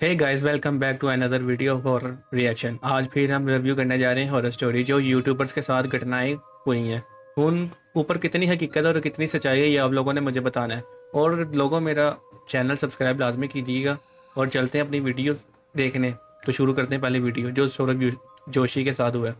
Hey guys, welcome back to another video of horror reaction. आज फिर हम review करने जा रहे हैं हॉरर स्टोरी जो यूट्यूबर्स के साथ घटनाएं हुई हैं। उन ऊपर कितनी हकीकत और कितनी सच्चाई है ये आप लोगों ने मुझे बताना है। और लोगों, मेरा चैनल सब्सक्राइब लाजमी कीजिएगा और चलते हैं अपनी वीडियो देखने। तो शुरू करते हैं पहली वीडियो जो सौरभ जोशी के साथ हुआ है।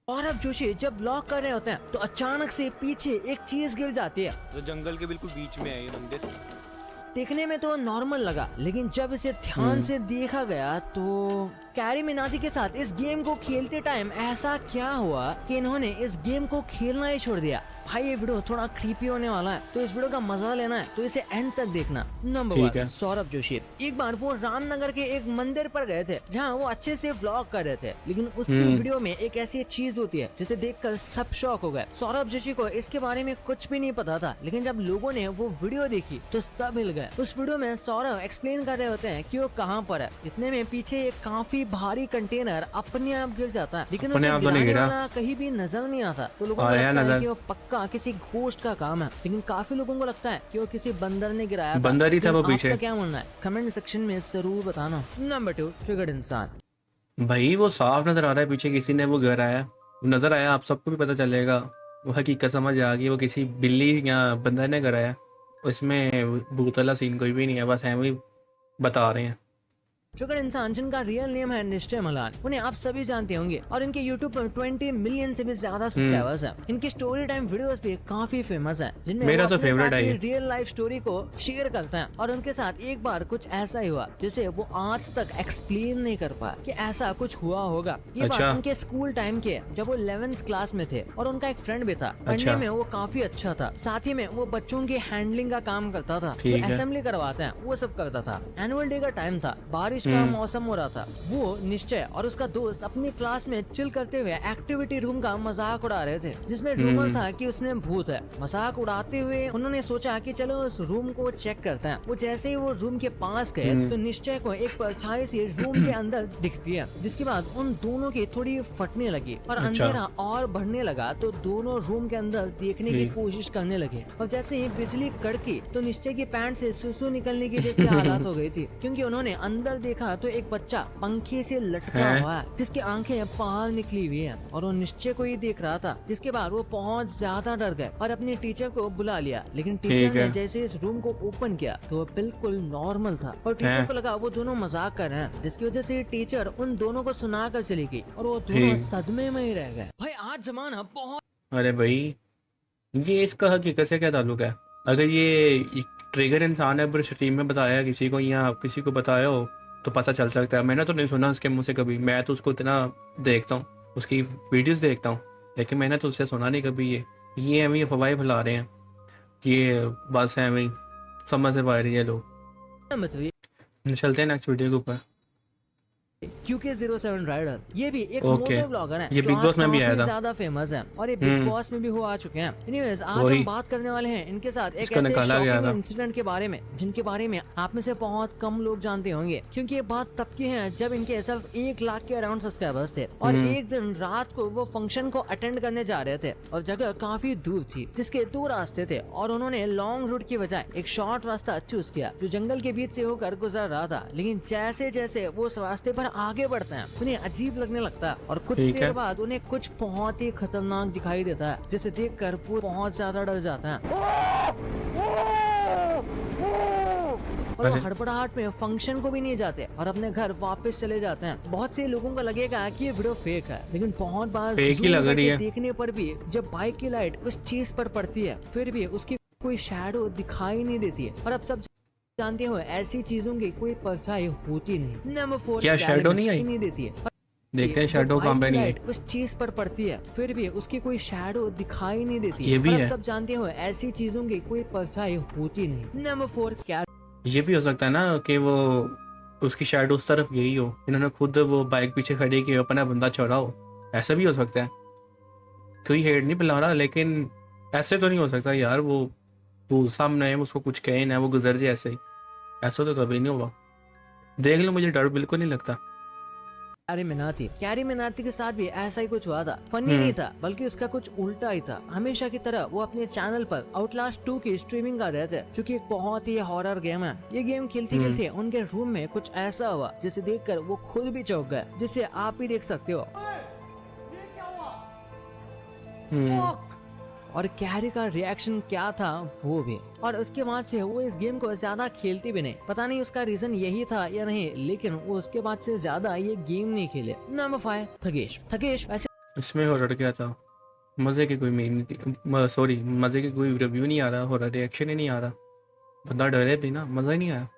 सौरभ जोशी जब ब्लॉक कर रहे होते हैं तो अचानक से पीछे एक चीज गिर जाती है। तो जंगल के बिल्कुल बीच में है ये मंदिर। देखने में तो नॉर्मल लगा, लेकिन जब इसे ध्यान से देखा गया तो कैरी मिनाटी के साथ इस गेम को खेलते टाइम ऐसा क्या हुआ कि इन्होंने इस गेम को खेलना ही छोड़ दिया। भाई ये वीडियो थोड़ा क्रीपी होने वाला है, तो इस वीडियो का मजा लेना है तो इसे एंड तक देखना। नंबर ठीक 1, है। सौरभ जोशी। एक बार वो रामनगर के एक मंदिर पर गए थे जहाँ वो अच्छे से व्लॉग कर रहे थे, लेकिन उसी वीडियो में एक ऐसी चीज होती है जिसे देखकर सब शॉक हो गए। सौरभ जोशी को इसके बारे में कुछ भी नहीं पता था, लेकिन जब लोगों ने वो वीडियो देखी तो सब हिल गए। उस वीडियो में सौरभ एक्सप्लेन कर रहे होते हैं कि वो कहाँ पर है। इतने में पीछे एक काफी भारी कंटेनर अपने आप गिर जाता है, लेकिन अपने उसे आप तो नहीं गिराने गिरा। वाला कहीं भी नजर नहीं आता। तो लोगों को आया लगता है नजर। कि वो पक्का किसी घोस्ट का काम है, लेकिन काफी लोगों को लगता है कि वो किसी बंदर ने गिराया था। बंदर ही था लेकिन वो पीछे। आपका क्या मानना है कमेंट सेक्शन में जरूर बताना। नंबर 2, ट्रिगर्ड इंसान। भाई वो साफ नजर आ रहा है पीछे किसी ने वो गिराया। नजर आया, आप सबको भी पता चलेगा। वो हकीकत समझ आ गई, वो किसी बिल्ली या बंदर ने कराया। उसमें भूतला सीन कोई भी नहीं है, बस हम ही बता रहे हैं। ट्रिगर्ड इंसान जिनका रियल नेम है निश्चय मलान, उन्हें आप सभी जानते होंगे और इनके YouTube पर 20 मिलियन से भी ज्यादा सब्सक्राइबर्स हैं। इनकी स्टोरी टाइम वीडियोस भी काफी फेमस हैं, जिनमें वो मेरा तो अपने फेवरेट साथ है की ये। रियल लाइफ स्टोरी को शेयर करते हैं। और उनके साथ एक बार कुछ ऐसा ही हुआ जिसे वो आज तक एक्सप्लेन नहीं कर पाया कि ऐसा कुछ हुआ होगा। ये बात अच्छा। उनके स्कूल टाइम के है, जब वो 11th क्लास में थे और उनका एक फ्रेंड भी था। पढ़ने अच्छा। में वो काफी अच्छा था, साथ ही में वो बच्चों की हैंडलिंग का काम करता था, जो ठीक है। असेंबली करवाते हैं वो सब करता था। एनुअल डे का टाइम था, बारिश का मौसम हो रहा था। वो निश्चय और उसका दोस्त अपनी क्लास में चिल करते हुए एक्टिविटी रूम का मजाक उड़ा रहे थे, जिसमें रूमर था कि उसमें भूत है। मजाक उड़ाते हुए उन्होंने सोचा कि चलो उस रूम को चेक करते हैं। वो जैसे ही वो रूम के पास गए तो निश्चय को एक परछाई सी रूम के अंदर दिखती है, जिसके बाद उन दोनों की थोड़ी फटने लगी और अच्छा। अंधेरा और बढ़ने लगा। तो दोनों रूम के अंदर देखने की कोशिश करने लगे और जैसे ही बिजली कड़की तो निश्चय की पैंट से सुसु निकलने की जैसी हालत हो गई थी, क्योंकि उन्होंने अंदर देखा तो एक बच्चा पंखे से लटका है। हुआ है, जिसकी आंखें बाहर निकली हुई हैं और वो निश्चय को ही देख रहा था। जिसके बाद वो बहुत ज्यादा डर गए और अपने टीचर को बुला लिया, लेकिन टीचर ठीक ने है। जैसे इस रूम को ओपन किया तो वो बिल्कुल नॉर्मल था और टीचर है। को लगा वो दोनों मजाक कर रहे हैं, जिसकी वजह से टीचर उन दोनों को सुना कर चली गई और वो दोनों ठीक। सदमे में ही रह गए। भाई आज जमाना बहुत अरे भाई, ये इसका हकीकत से क्या ताल्लुक है? अगर ये ट्रिगर इंसान है, पर स्ट्रीम में बताया किसी को या किसी को बताया हो तो पता चल सकता है। मैंने तो नहीं सुना उसके मुंह से कभी। मैं तो उसको इतना देखता हूँ, उसकी वीडियोस देखता हूँ, लेकिन मैंने तो उससे सुना नहीं कभी। ये एवं ही अफवाहें फैला रहे हैं। ये बस है एवं समझ से बाहर ही है लोग। मतलब चलते हैं नेक्स्ट वीडियो के ऊपर। QK07 राइडर, ये भी एक ओके। मोटो ब्लॉगर है ये जो बिग आज बॉस में भी आया काफी था। ज्यादा फेमस है और ये बिग बॉस में भी हो आ चुके हैं। एनीवेज, आज वही। हम बात करने वाले हैं इनके साथ एक इसको ऐसे निकाला गया शॉकिंग था। इंसिडेंट के बारे में जिनके बारे में आप में से बहुत कम लोग जानते होंगे, क्योंकि ये बात तब की है जब इनके सिर्फ 1 लाख के अराउंड सब्सक्राइबर्स थे और एक दिन रात को वो फंक्शन को अटेंड करने जा रहे थे और जगह काफी दूर थी, जिसके 2 रास्ते थे और उन्होंने लॉन्ग रूट की बजाय एक शॉर्ट रास्ता चूज किया जो जंगल के बीच से होकर गुजर रहा था। लेकिन जैसे जैसे वो उस रास्ते पर आगे बढ़ते हैं उन्हें अजीब लगने लगता है और कुछ ठीक है। देर बाद उन्हें कुछ बहुत ही खतरनाक दिखाई देता है, जिसे देखकर वो बहुत ज्यादा डर जाता है और वो हड़बड़ाहट में फंक्शन को भी नहीं जाते और अपने घर वापस चले जाते हैं। बहुत से लोगों को लगेगा कि ये वीडियो फेक है, लेकिन बहुत बार फेक ही जूम लग रही करके है। देखने पर भी जब बाइक की लाइट उस चीज पर पड़ती है फिर भी उसकी कोई शैडो दिखाई नहीं देती है। और अब सब जानते हो ऐसी चीजों की कोई परछाई होती नहीं। नंबर 4, क्या shadow नहीं आई? नहीं देती है। देखते हैं जब शैडो बाइक काम पे की नहीं है। लाइट उस चीज पर पड़ती है फिर भी उसकी कोई शैडो दिखाई नहीं देती ये भी और अब है। सब जानते हो ऐसी चीजों की कोई परछाई होती नहीं। नंबर 4, क्या ये भी हो सकता है ना कि वो उसकी शायद उस तरफ गई हो, इन्होंने खुद वो बाइक पीछे खड़ी की हो, अपना बंदा छोड़ा हो। ऐसा भी हो सकता है। कोई हेड नहीं पिला रहा, लेकिन ऐसे तो नहीं हो सकता यार। वो सामने है, उसको कुछ कहे ना, वो गुजर जाए ऐसे ही। ऐसा तो कभी नहीं होगा। देख लो, मुझे डर बिल्कुल नहीं लगता। कैरी मिनाती के साथ भी ऐसा ही कुछ हुआ था। फनी नहीं था बल्कि उसका कुछ उल्टा ही था। हमेशा की तरह वो अपने चैनल पर आउटलास्ट 2 की स्ट्रीमिंग कर रहे थे, जो कि एक बहुत ही हॉरर गेम है। ये गेम खेलते खेलते उनके रूम में कुछ ऐसा हुआ जिसे देखकर वो खुद भी चौंक गए, जिसे आप भी देख सकते हो। और कैरी का रिएक्शन क्या था वो भी। और उसके बाद से वो इस गेम को ज्यादा खेलती भी नहीं। पता नहीं उसका रीजन यही था या नहीं, लेकिन वो उसके बाद से ज्यादा ये गेम नहीं खेले। नंबर 5 थगेश ऐसे इसमें हॉरर क्या था? मज़े की कोई मीम नहीं थी, सॉरी मज़े की कोई रिव्यू नहीं आ रहा, हॉरर रिएक्शन ही नहीं आ रहा, बंदा डरे भी ना, मज़ा ही नहीं आया।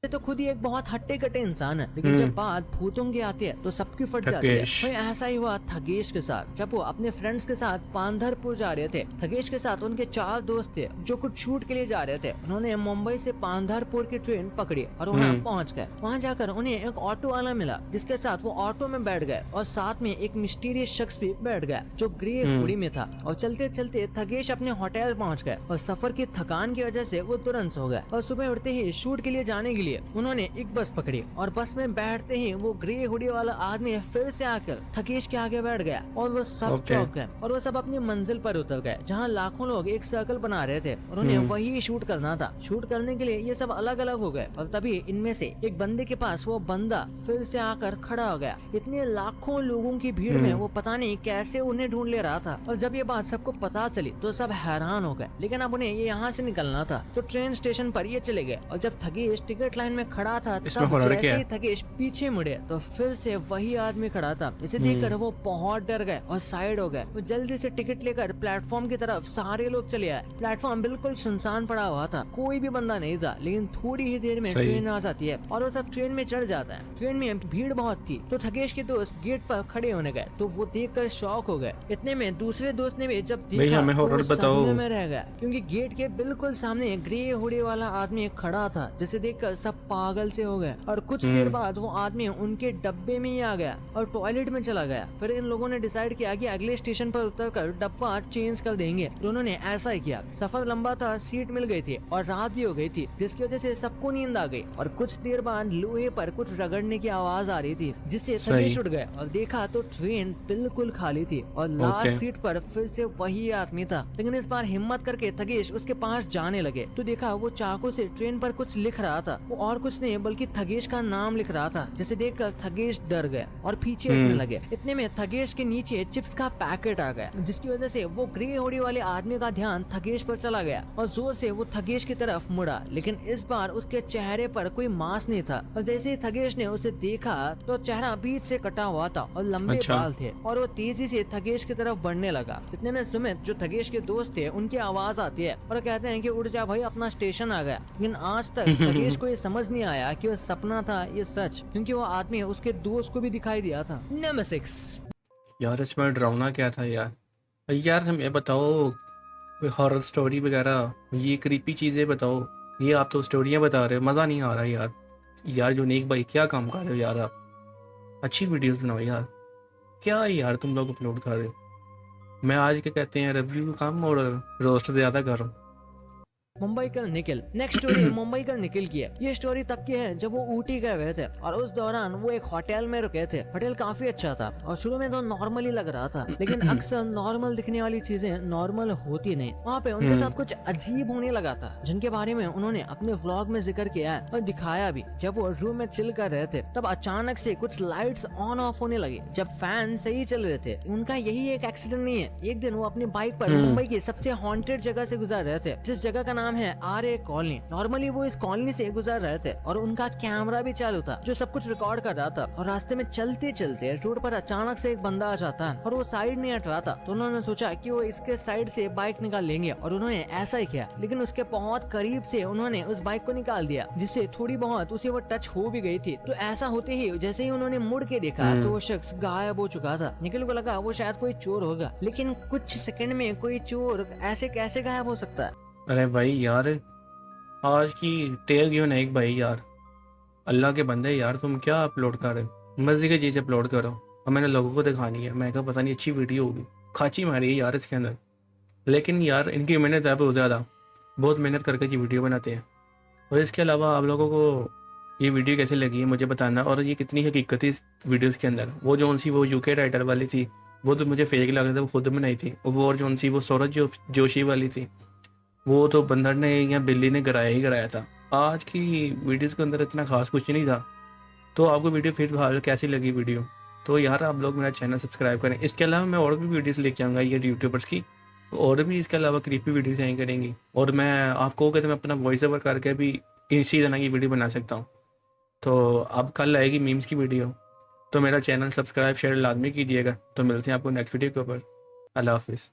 तो खुद ही एक बहुत हट्टे कट्टे इंसान है, लेकिन जब बात भूतों की आती है तो सबकी फट जाती है। थगेश। वही ऐसा ही हुआ थगेश के साथ, जब वो अपने फ्रेंड्स के साथ पांधरपुर जा रहे थे। थगेश के साथ उनके 4 दोस्त थे जो कुछ शूट के लिए जा रहे थे। उन्होंने मुंबई से पांधरपुर की ट्रेन पकड़ी और वहाँ पहुँच गए। वहाँ जाकर उन्हें एक ऑटो वाला मिला, जिसके साथ वो ऑटो में बैठ गए और साथ में एक मिस्टीरियस शख्स भी बैठ गया जो ग्रे हुडी में था। और चलते चलते थगेश अपने होटल पहुँच गए और सफर की थकान की वजह से वो तुरंत सो गए। और सुबह उठते ही शूट के लिए जाने के लिए उन्होंने एक बस पकड़ी और बस में बैठते ही वो ग्रे हुडी वाला आदमी फिर से आकर थगेश के आगे बैठ गया और वो सब चौंक गए। और वो सब अपनी मंजिल पर उतर गए, जहाँ लाखों लोग एक सर्कल बना रहे थे और उन्हें वही शूट करना था। शूट करने के लिए ये सब अलग अलग हो गए और तभी इनमें से एक बंदे के पास वो बंदा फिर से आकर खड़ा हो गया। इतने लाखों लोगों की भीड़ में वो पता नहीं कैसे उन्हें ढूंढ ले रहा था। और जब ये बात सबको पता चली तो सब हैरान हो गए, लेकिन अब उन्हें ये यहाँ से निकलना था तो ट्रेन स्टेशन पर ये चले गए। और जब थगेश टिकट लाइन में खड़ा था, इसमें तब हॉरर जैसे क्या ही है? थगेश पीछे मुड़े तो फिर से वही आदमी खड़ा था। इसे देखकर वो बहुत डर गए और साइड हो गए। वो जल्दी से टिकट लेकर प्लेटफॉर्म की तरफ सारे लोग चले आए। प्लेटफॉर्म बिल्कुल सुनसान पड़ा हुआ था, कोई भी बंदा नहीं था। लेकिन थोड़ी ही देर में सही। ट्रेन आ जाती है और वो सब ट्रेन में चढ़ जाता है। ट्रेन में भीड़ बहुत थी तो थगेश के दोस्त गेट पर खड़े होने गए, तो वो देखकर शॉक हो गए। इतने में दूसरे दोस्त ने भी जब भाई देखा हमें तो वो हॉरर बताओ। सदमे में रह गया, क्योंकि गेट के बिल्कुल सामने ग्रे हुडी वाला आदमी खड़ा था, जिसे देखकर सब पागल से हो गए। और कुछ देर बाद वो आदमी उनके डब्बे में ही आ गया और टॉयलेट में चला गया। फिर इन लोगों ने डिसाइड किया कि अगले स्टेशन पर उतरकर डब्बा चेंज कर देंगे, तो उन्होंने ऐसा ही किया। सफर लंबा था, सीट मिल गई थी और रात भी हो गई थी, जिसकी वजह से सबको नींद आ गई। और कुछ देर बाद लोहे पर कुछ रगड़ने की आवाज आ रही थी, जिससे थगेश उठ गए और देखा तो ट्रेन बिल्कुल खाली थी और लास्ट सीट पर फिर से वही आदमी था। लेकिन इस बार हिम्मत करके थगेश उसके पास जाने लगे तो देखा वो चाकू से ट्रेन पर कुछ लिख रहा था। वो और कुछ नहीं बल्कि थगेश का नाम लिख रहा था, जिसे देखकर थगेश डर गए और पीछे हटने लगे। इतने में थगेश के नीचे चिप्स का पैकेट आ गया, जिसकी वजह से वो ग्रे हुडी वाले आदमी का ध्यान थगेश पर चला गया और जोर से वो थगेश की तरफ मुड़ा। लेकिन इस बार उसके चेहरे पर कोई मांस नहीं था और जैसे ही थगेश ने उसे देखा तो चेहरा बीच से कटा हुआ था और लंबे बाल थे और वो तेजी से थगेश की तरफ बढ़ने लगा। इतने में सुमित जो थगेश के दोस्त थे उनकी आवाज आती है और कहते हैं कि उठ जा भाई, अपना स्टेशन आ गया। लेकिन आज तक थगेश को ये समझ नहीं आया कि वो सपना था ये सच, क्योंकि वो आदमी उसके दोस्त को भी दिखाई दिया था। नंबर 6 यार इसमें डरावना क्या था यार? यार हमें बताओ हॉरर स्टोरी वगैरह, ये क्रीपी चीज़ें बताओ। ये आप तो स्टोरियाँ बता रहे हो, मज़ा नहीं आ रहा यार। यार जुनीक भाई क्या काम कर रहे हो यार आप? अच्छी वीडियोस बनाओ यार। क्या यार तुम लोग अपलोड कर रहे हो? मैं आज के कहते हैं रिव्यू कम और रोस्ट ज़्यादा कर रहा हूँ। मुंबई का निखिल। नेक्स्ट स्टोरी मुंबई का निखिल की है। ये स्टोरी तब की है जब वो ऊटी गए हुए थे और उस दौरान वो एक होटल में रुके थे। होटल काफी अच्छा था और शुरू में तो नॉर्मल ही लग रहा था, लेकिन अक्सर नॉर्मल दिखने वाली चीजें नॉर्मल होती नहीं। वहाँ पे उनके साथ कुछ अजीब होने लगा था, जिनके बारे में उन्होंने अपने व्लॉग में जिक्र किया है और दिखाया भी। जब वो रूम में चिल कर रहे थे तब अचानक से कुछ लाइट्स ऑन ऑफ होने लगी जब फैन सही चल रहे थे। उनका यही एक एक्सीडेंट नहीं है। एक दिन वो अपनी बाइक पर मुंबई की सबसे हॉन्टेड जगह से गुजर रहे थे, जिस जगह का नाम है आर्य कॉलोनी। नॉर्मली वो इस कॉलोनी से गुजर रहे थे और उनका कैमरा भी चालू था जो सब कुछ रिकॉर्ड कर रहा था। और रास्ते में चलते चलते रोड पर अचानक से एक बंदा आ जाता है और वो साइड नहीं हट रहा था, तो उन्होंने सोचा कि वो इसके साइड से बाइक निकाल लेंगे और उन्होंने ऐसा ही किया। लेकिन उसके बहुत करीब से उन्होंने उस बाइक को निकाल दिया, जिससे थोड़ी बहुत उसे वो टच हो भी गई थी। तो ऐसा होते ही जैसे ही उन्होंने मुड़ के देखा तो वो शख्स गायब हो चुका था। निखिल को लगा वो शायद कोई चोर होगा, लेकिन कुछ सेकंड में कोई चोर ऐसे कैसे गायब हो सकता है? अरे भाई यार आज की टेग यू नहीं भाई यार, अल्लाह के बंदे यार तुम क्या अपलोड कर रहे हो? मज़े की चीज़ अपलोड करो और मैंने लोगों को दिखानी है। मैं कहा पता नहीं अच्छी वीडियो होगी, खाची मारी है यार इसके अंदर। लेकिन यार इनकी मेहनत है बहुत ज़्यादा, बहुत मेहनत करके ये वीडियो बनाते हैं। और इसके अलावा आप लोगों को ये वीडियो कैसे लगी है मुझे बताना, और ये कितनी हकीकत थी इस वीडियोस के अंदर। वो जो सी वो यूके राइटर वाली थी वो तो मुझे फेक लग रहा था, वो खुद बनाई थी। और जो सी वो सौरभ जोशी वाली थी वो तो बंदर ने या बिल्ली ने गिराया ही गिराया था। आज की वीडियोस के अंदर इतना खास कुछ नहीं था। तो आपको वीडियो फिलहाल कैसी लगी वीडियो, तो यार आप लोग मेरा चैनल सब्सक्राइब करें। इसके अलावा मैं और भी वीडियोस लेके आऊँगा ये यूट्यूबर्स की, और भी इसके अलावा क्रीपी वीडियोस आई करेंगी। और मैं आपको कहते मैं अपना वॉइस ओवर करके भी इसी तरह की वीडियो बना सकता हूँ। तो अब कल आएगी मीम्स की वीडियो, तो मेरा चैनल सब्सक्राइब शेयर लाजमी कीजिएगा। तो मिलते हैं आपको नेक्स्ट वीडियो के ऊपर। अल्लाह हाफिज़।